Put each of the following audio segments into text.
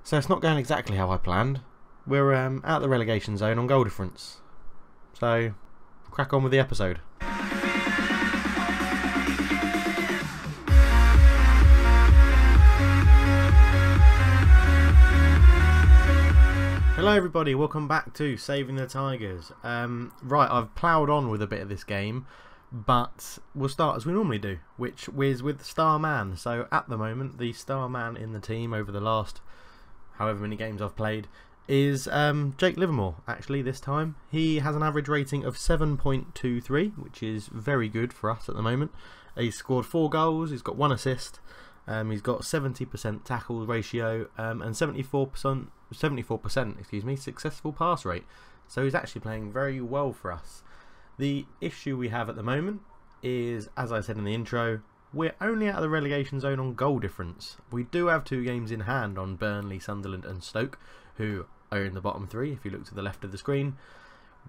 So it's not going exactly how I planned. We're out the relegation zone on goal difference. So crack on with the episode. Hello everybody, welcome back to Saving the Tigers. Right, I've ploughed on with a bit of this game, but we'll start as we normally do, which is with the star man. So at the moment, the star man in the team over the last however many games I've played is Jake Livermore. Actually, this time he has an average rating of 7.23, which is very good for us at the moment. He's scored 4 goals, he's got 1 assist. He's got 70% tackle ratio and 74% excuse me, successful pass rate. So he's actually playing very well for us. The issue we have at the moment is, as I said in the intro, we're only out of the relegation zone on goal difference. We do have 2 games in hand on Burnley, Sunderland and Stoke, who are in the bottom 3 if you look to the left of the screen.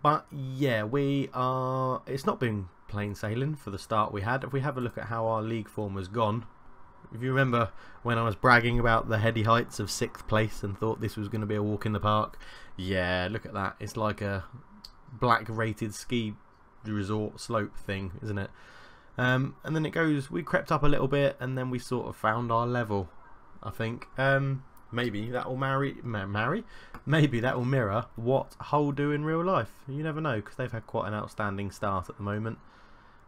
But yeah, it's not been plain sailing for the start we had. If we have a look at how our league form has gone, if you remember when I was bragging about the heady heights of 6th place and thought this was going to be a walk in the park, yeah, look at that. It's like a black rated ski resort slope thing, isn't it? And then it goes, we crept up a little bit and then we sort of found our level, I think. Maybe that will maybe that will mirror what Hull do in real life. You never know, because they've had quite an outstanding start at the moment.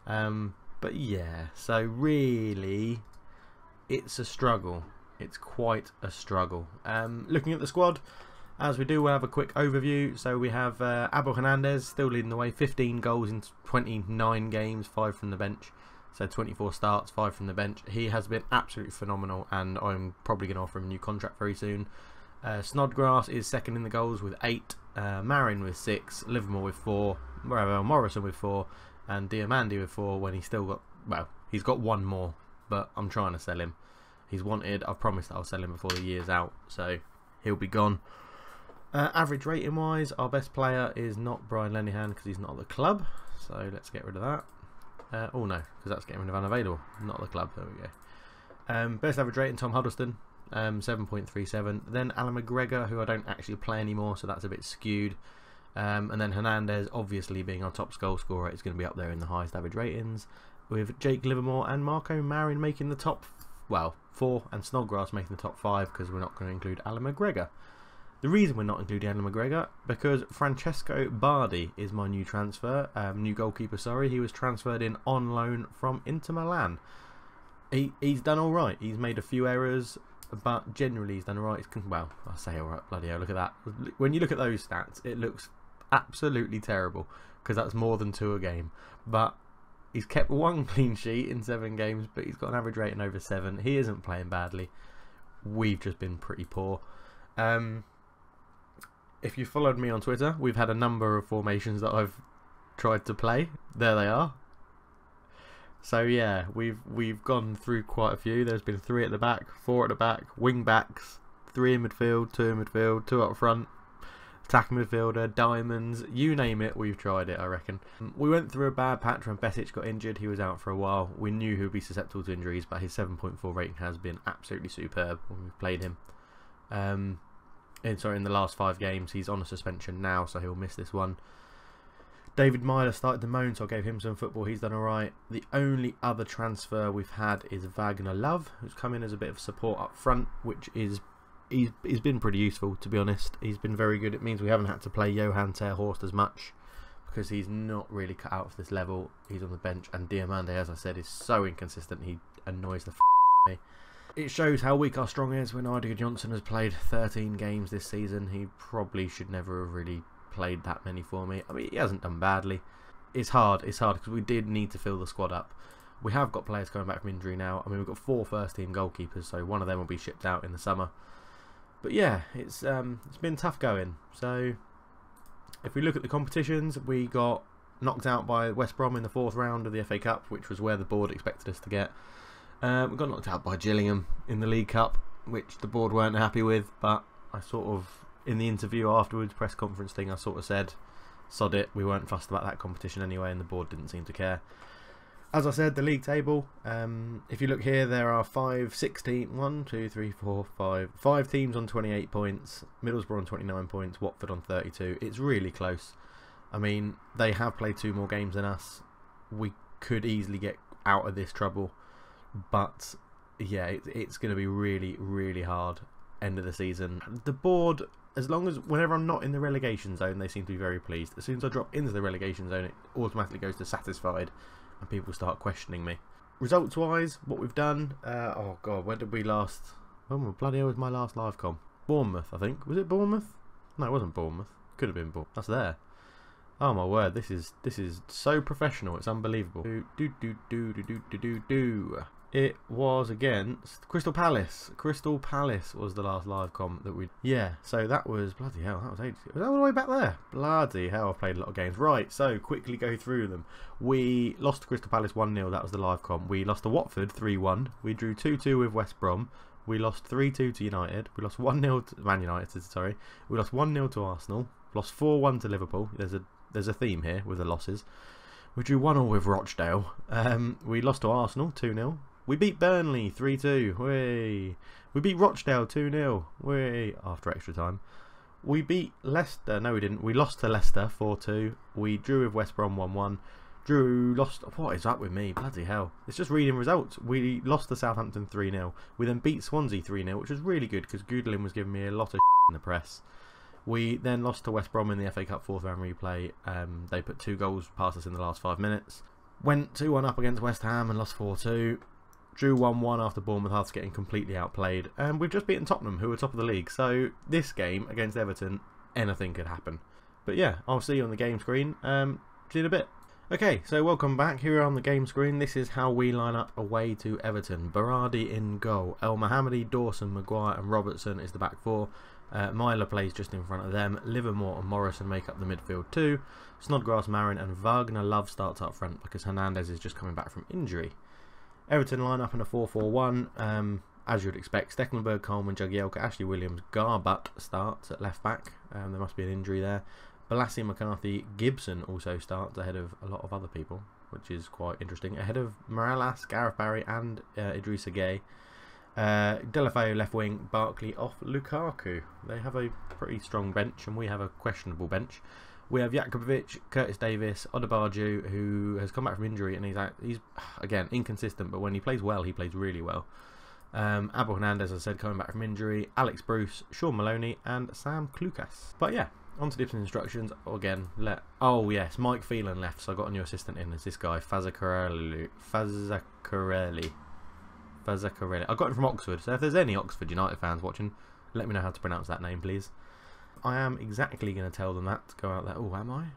But yeah, so really it's a struggle. It's quite a struggle. Looking at the squad, as we do, we'll have a quick overview. So we have Abel Hernandez still leading the way, 15 goals in 29 games, 5 from the bench. So 24 starts, 5 from the bench. He has been absolutely phenomenal, and I'm probably going to offer him a new contract very soon. Snodgrass is second in the goals with 8, Marin with 6, Livermore with 4, Morrison with 4, and Diamandi with 4, when he's still got, well, he's got 1 more, but I'm trying to sell him. He's wanted. I've promised I'll sell him before the year's out, so he'll be gone. Average rating wise, our best player is not Brian Lenihan because he's not at the club, so let's get rid of that. Oh no, because that's getting rid of unavailable, not the club. There we go. Best average rating, Tom Huddleston, 7.37. Then Alan McGregor, who I don't actually play anymore, so that's a bit skewed. And then Hernandez, obviously being our top goal scorer, is going to be up there in the highest average ratings, with Jake Livermore and Marco Marin making the top, well, 4, and Snodgrass making the top 5, because we're not going to include Alan McGregor. The reason we're not including Alan McGregor, because Francesco Bardi is my new transfer, new goalkeeper, sorry. He was transferred in on loan from Inter Milan. He's done alright. He's made a few errors, but generally he's done alright. Well, I say alright, bloody hell, look at that. When you look at those stats, it looks absolutely terrible, because that's more than 2 a game. But he's kept 1 clean sheet in 7 games, but he's got an average rating over 7. He isn't playing badly. We've just been pretty poor. If you followed me on Twitter, we've had a number of formations that I've tried to play. There they are. So yeah, we've gone through quite a few. There's been 3 at the back, 4 at the back, wing backs, 3 in midfield, 2 in midfield, 2 up front, attacking midfielder, diamonds, you name it, we've tried it, I reckon. We went through a bad patch when Besic got injured. He was out for a while. We knew he would be susceptible to injuries, but his 7.4 rating has been absolutely superb when we've played him. In the last 5 games, he's on a suspension now, so he'll miss this one. David Myler started to moan, so I gave him some football. He's done alright. The only other transfer we've had is Wagner Love, who's come in as a bit of support up front, which is he's been pretty useful, to be honest. He's been very good. It means we haven't had to play Johan Terhorst as much, because he's not really cut out for this level. He's on the bench, and Diamande, as I said, is so inconsistent. He annoys the f*** me. It shows how weak our strong is when Idiger Johnson has played 13 games this season. He probably should never have really played that many for me. I mean, he hasn't done badly. It's hard because we did need to fill the squad up. We have got players coming back from injury now. I mean, we've got 4 first-team goalkeepers, so one of them will be shipped out in the summer. But yeah, it's been tough going. So if we look at the competitions, we got knocked out by West Brom in the 4th round of the FA Cup, which was where the board expected us to get. We got knocked out by Gillingham in the League Cup, which the board weren't happy with, but I sort of, in the interview afterwards, press conference thing, I sort of said, sod it, we weren't fussed about that competition anyway, and the board didn't seem to care. As I said, the league table, if you look here, there are 5 teams on 28 points, Middlesbrough on 29 points, Watford on 32. It's really close. I mean, they have played 2 more games than us. We could easily get out of this trouble, but yeah, it's going to be really, really hard end of the season. The board, whenever I'm not in the relegation zone, they seem to be very pleased. As soon as I drop into the relegation zone, it automatically goes to satisfied, and people start questioning me. Results wise, what we've done, oh god, when did we last, when bloody hell was my last live com? Bournemouth, I think. Was it Bournemouth? No, it wasn't Bournemouth. Could have been Bournemouth. That's there. Oh my word, this is so professional, it's unbelievable. It was against Crystal Palace. Crystal Palace was the last live com that we... Yeah, so that was... Bloody hell, that was ages ago. Was that all the way back there? Bloody hell, I've played a lot of games. Right, so quickly go through them. We lost to Crystal Palace 1-0, that was the live com. We lost to Watford 3-1. We drew 2-2 with West Brom. We lost 3-2 to United. We lost 1-0 to Man United, sorry. We lost 1-0 to Arsenal. Lost 4-1 to Liverpool. There's a theme here with the losses. We drew 1-1 with Rochdale. We lost to Arsenal 2-0. We beat Burnley 3-2. We beat Rochdale 2-0. After extra time. We beat Leicester. No, we didn't. We lost to Leicester 4-2. We drew with West Brom 1-1. Lost. What is up with me? Bloody hell. It's just reading results. We lost to Southampton 3-0. We then beat Swansea 3-0, which was really good because Goodlin was giving me a lot of in the press. We then lost to West Brom in the FA Cup 4th round replay. They put 2 goals past us in the last 5 minutes. Went 2-1 up against West Ham and lost 4-2. Drew 1-1 after Bournemouth after getting completely outplayed. And we've just beaten Tottenham, who are top of the league. So this game against Everton, anything could happen. But yeah, I'll see you on the game screen. See you in a bit. Okay, so welcome back. Here on the game screen, this is how we line up away to Everton. Berardi in goal. El Mohammadi, Dawson, Maguire and Robertson is the back 4. Myler plays just in front of them. Livermore and Morrison make up the midfield 2. Snodgrass, Marin and Wagner Love starts up front because Hernandez is just coming back from injury. Everton line up in a 4-4-1. As you'd expect, Stecklenburg, Coleman, Jagielka, Ashley Williams, Garbutt starts at left back. There must be an injury there. Balassi, McCarthy, Gibson also starts ahead of a lot of other people, which is quite interesting. Ahead of Morales, Gareth Barry and Idrissa Gueye. Delafeu left wing, Barkley off Lukaku. They have a pretty strong bench and we have a questionable bench. We have Jakubovic, Curtis Davis, Odebarju, who has come back from injury and he's again inconsistent, but when he plays well, he plays really well. Abel Hernandez, as I said, coming back from injury. Alex Bruce, Sean Maloney, and Sam Klukas. But yeah, on to tips and instructions. Again, oh yes, Mike Phelan left, so I got a new assistant in as this guy, Fazzacarelli. I got him from Oxford, so if there's any Oxford United fans watching, let me know how to pronounce that name, please. I am exactly going to tell them that to go out there. Oh, am I?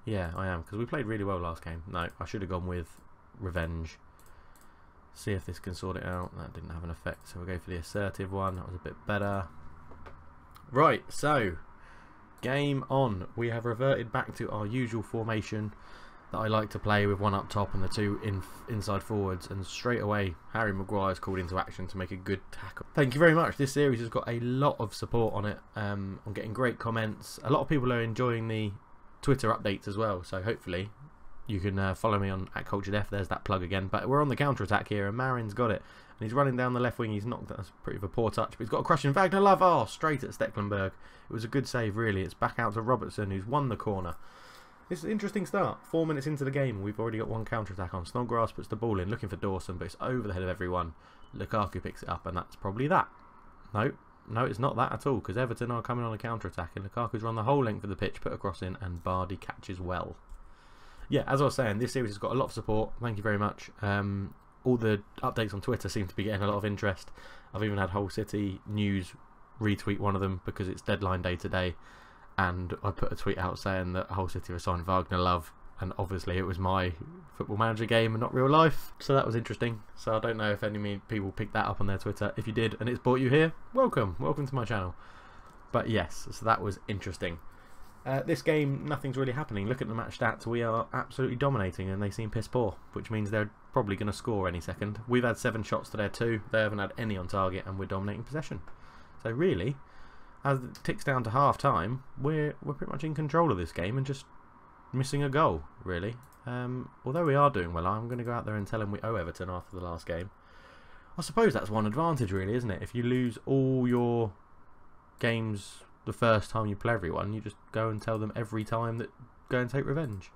Yeah, I am, because we played really well last game. No, I should have gone with Revenge. See if this can sort it out. That didn't have an effect, so we'll go for the assertive one. That was a bit better. Right, so game on. We have reverted back to our usual formation that I like to play with, 1 up top and the 2 inside forwards, and straight away Harry Maguire is called into action to make a good tackle. Thank you very much. This series has got a lot of support on it. I'm getting great comments. A lot of people are enjoying the Twitter updates as well, so hopefully you can follow me on @CulturedF. There's that plug again. But we're on the counter attack here and Marin's got it and he's running down the left wing. He's knocked, that's pretty of a poor touch, but he's got a crushing Wagner Love. Oh, straight at Stecklenburg. It was a good save really. It's back out to Robertson, who's won the corner. It's an interesting start. 4 minutes into the game, we've already got 1 counter-attack on. Snodgrass puts the ball in, looking for Dawson, but it's over the head of everyone. Lukaku picks it up, and that's probably that. No, it's not that at all, because Everton are coming on a counter-attack, and Lukaku's run the whole length of the pitch, put a cross in, and Bardi catches well. Yeah, as I was saying, this series has got a lot of support. Thank you very much. All the updates on Twitter seem to be getting a lot of interest. I've even had Hull City News retweet one of them because it's deadline day today. And I put a tweet out saying that Hull City have signed Wagner Love, and obviously it was my Football Manager game and not real life, so that was interesting. So I don't know if any people picked that up on their Twitter. If you did and it's brought you here, welcome to my channel. But yes, so that was interesting. This game, nothing's really happening. Look at the match stats, we are absolutely dominating and they seem piss poor, which means they're probably going to score any second. We've had 7 shots to their 2, they haven't had any on target, and we're dominating possession. So really, as it ticks down to half time, we're pretty much in control of this game and just missing a goal, really. Although we are doing well, I'm going to go out there and tell him we owe Everton after the last game. I suppose that's one advantage, really, isn't it? If you lose all your games the first time you play everyone, you just go and tell them every time that go and take revenge,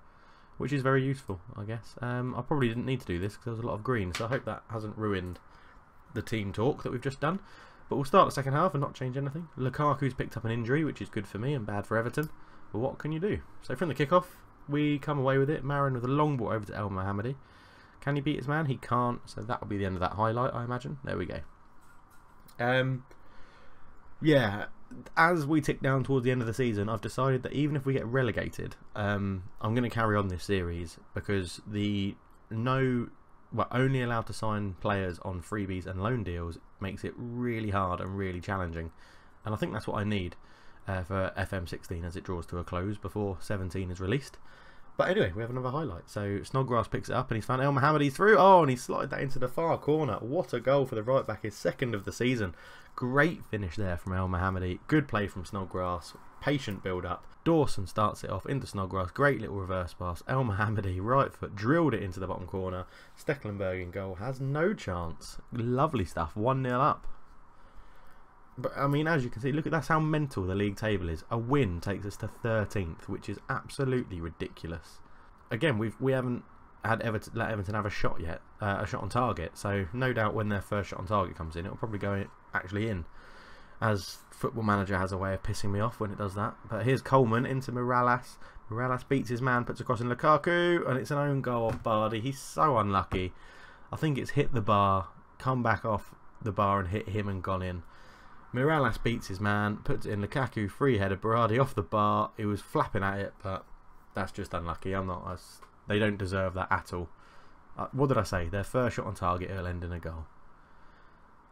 which is very useful, I guess. I probably didn't need to do this because there was a lot of green, so I hope that hasn't ruined the team talk that we've just done. But we'll start the second half and not change anything. Lukaku's picked up an injury, which is good for me and bad for Everton. But what can you do? So from the kickoff, we come away with it. Marin with a long ball over to El Mohammadi. Can he beat his man? He can't, so that will be the end of that highlight, I imagine. There we go. Yeah, as we tick down towards the end of the season, I've decided that even if we get relegated, I'm going to carry on this series because we're only allowed to sign players on freebies and loan deals makes it really hard and really challenging. And I think that's what I need for FM16 as it draws to a close before 17 is released. But anyway, we have another highlight. So Snodgrass picks it up and he's found El Mohammadi through. Oh, and he slotted that into the far corner. What a goal for the right back, his second of the season. Great finish there from El Mohammadi. Good play from Snodgrass. Patient build up. Dawson starts it off into Snodgrass. Great little reverse pass. El Mohammadi, right foot, drilled it into the bottom corner. Stecklenburg in goal. Has no chance. Lovely stuff. 1-0 up. But I mean, as you can see, look at that's how mental the league table is. A win takes us to 13th, which is absolutely ridiculous. Again, we haven't had let Everton have a shot yet, a shot on target. So no doubt when their first shot on target comes in, it'll probably go actually in. As Football Manager has a way of pissing me off when it does that. But here's Coleman into Morales. Morales beats his man, puts across in Lukaku, and it's an own goal off Bardi. He's so unlucky. I think it's hit the bar, come back off the bar and hit him and gone in. Morales beats his man, puts it in. Lukaku free header, Berardi off the bar. He was flapping at it, but that's just unlucky. They don't deserve that at all. What did I say? Their first shot on target will end in a goal.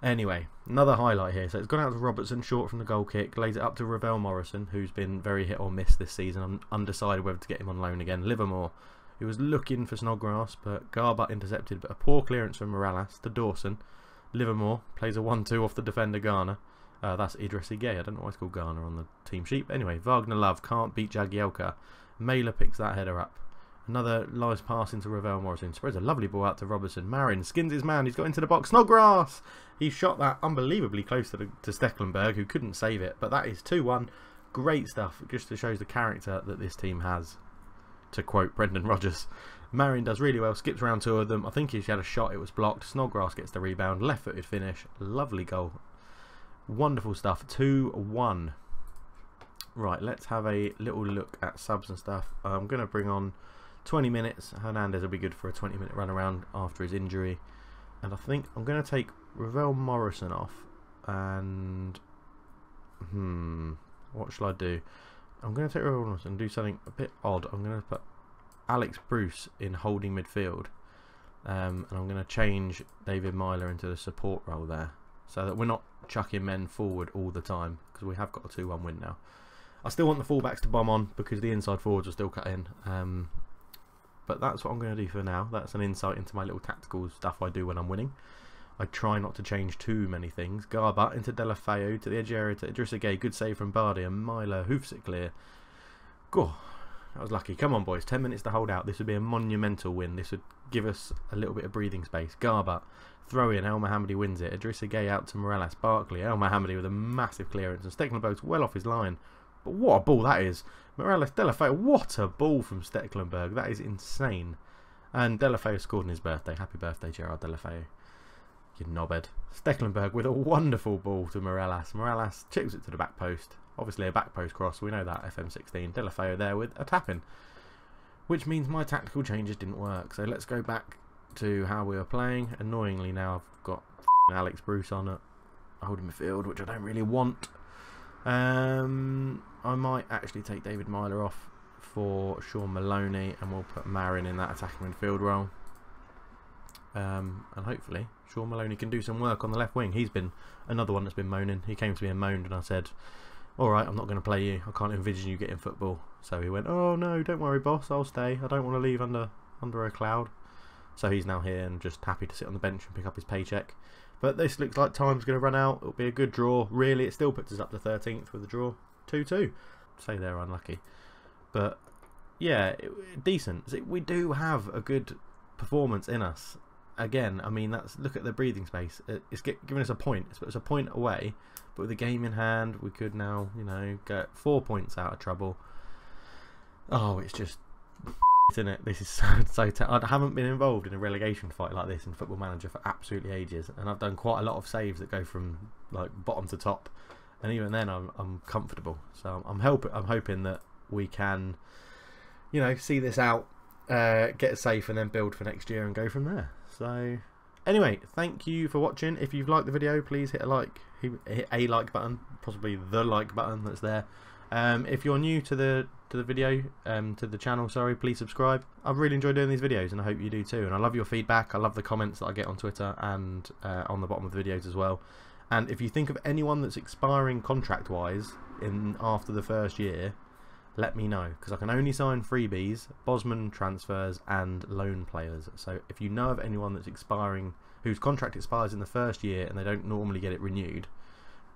Anyway, another highlight here. So it's gone out to Robertson, short from the goal kick. Lays it up to Ravel Morrison, who's been very hit or miss this season. I'm undecided whether to get him on loan again. Livermore, who was looking for Snodgrass, but Garbutt intercepted. But a poor clearance from Morales to Dawson. Livermore plays a 1-2 off the defender Garner. That's Idrissi Gay. I don't know why it's called Garner on the team sheet. Anyway, Wagner Love can't beat Jagielka. Mailer picks that header up. Another nice pass into Ravel Morrison. Spreads a lovely ball out to Robertson. Marin skins his man. He's got into the box. Snodgrass! He shot that unbelievably close to Stecklenburg, who couldn't save it. But that is 2-1. Great stuff. It just shows the character that this team has. To quote Brendan Rodgers. Marin does really well. Skips around two of them. I think if she had a shot, it was blocked. Snodgrass gets the rebound. Left-footed finish. Lovely goal. Wonderful stuff. 2-1. Right, let's have a little look at subs and stuff. I'm going to bring on 20 minutes. Hernandez will be good for a 20-minute run around after his injury. And I think I'm going to take Ravel Morrison off. And what shall I do? I'm going to take Ravel Morrison and do something a bit odd. I'm going to put Alex Bruce in holding midfield. And I'm going to change David Myler into the support role there, so that we're not chucking men forward all the time, because we have got a 2-1 win now. I still want the fullbacks to bomb on because the inside forwards are still cut in. But that's what I'm going to do for now. That's an insight into my little tactical stuff I do when I'm winning. I try not to change too many things. Garbutt into Delafeu to the edge area to Idrissa Gueye. Good save from Bardi, and Myler hoofs it clear. Goh, that was lucky. Come on, boys. 10 minutes to hold out. This would be a monumental win. This would give us a little bit of breathing space. Garbutt, throw in. El Mohammadi wins it. Idrissa Gueye out to Morales. Barkley. El Mohammadi with a massive clearance. And Stecklenburg's well off his line. But what a ball that is. Morales, Delafeu. What a ball from Stecklenburg. That is insane. And Delafeu scored on his birthday. Happy birthday, Gerard Delafeu. You knobhead. Stecklenburg with a wonderful ball to Morales. Morales chips it to the back post. Obviously a back post cross. We know that. FM16. Delafeu there with a tap-in. Which means my tactical changes didn't work. So let's go back to how we were playing. Annoyingly now I've got Alex Bruce on at holding midfield, which I don't really want. I might actually take David Myler off for Sean Maloney, and we'll put Marin in that attacking midfield role. And hopefully Sean Maloney can do some work on the left wing. He's been another one that's been moaning. He came to me and moaned, and I said, alright, I'm not going to play you. I can't envision you getting football. So he went, oh no, don't worry boss, I'll stay. I don't want to leave under a cloud. So he's now here and just happy to sit on the bench and pick up his paycheck. But this looks like time's going to run out. It'll be a good draw. Really, it still puts us up to 13th with a draw. 2-2. Say they're unlucky. But yeah, decent. We do have a good performance in us. Again, I mean, look at the breathing space. It's giving us a point. It's a point away, but with the game in hand, we could now, you know, get 4 points out of trouble. Oh, it's just isn't it? This is so I haven't been involved in a relegation fight like this in Football Manager for absolutely ages, and I've done quite a lot of saves that go from like bottom to top, and even then I'm comfortable. So I'm hoping that we can, you know, see this out, get a safe, and then build for next year and go from there. So anyway, thank you for watching. If you've liked the video, please hit a like, hit a like button, possibly the like button that's there. If you're new to the video, to the channel, sorry, please subscribe. I've really enjoyed doing these videos, and I hope you do too. And I love your feedback. I love the comments that I get on Twitter and on the bottom of the videos as well. And if you think of anyone that's expiring contract-wise after the first year, let me know, because I can only sign freebies, Bosman transfers, and loan players. So if you know of anyone that's expiring, whose contract expires in the first year and they don't normally get it renewed,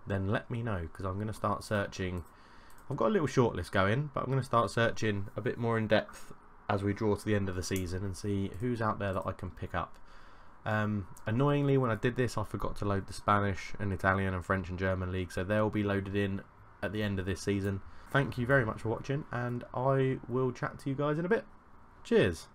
then let me know, because I'm going to start searching. I've got a little shortlist going, but I'm going to start searching a bit more in depth as we draw to the end of the season and see who's out there that I can pick up. Annoyingly, when I did this, I forgot to load the Spanish and Italian and French and German league, so they'll be loaded in at the end of this season. Thank you very much for watching, and I will chat to you guys in a bit. Cheers.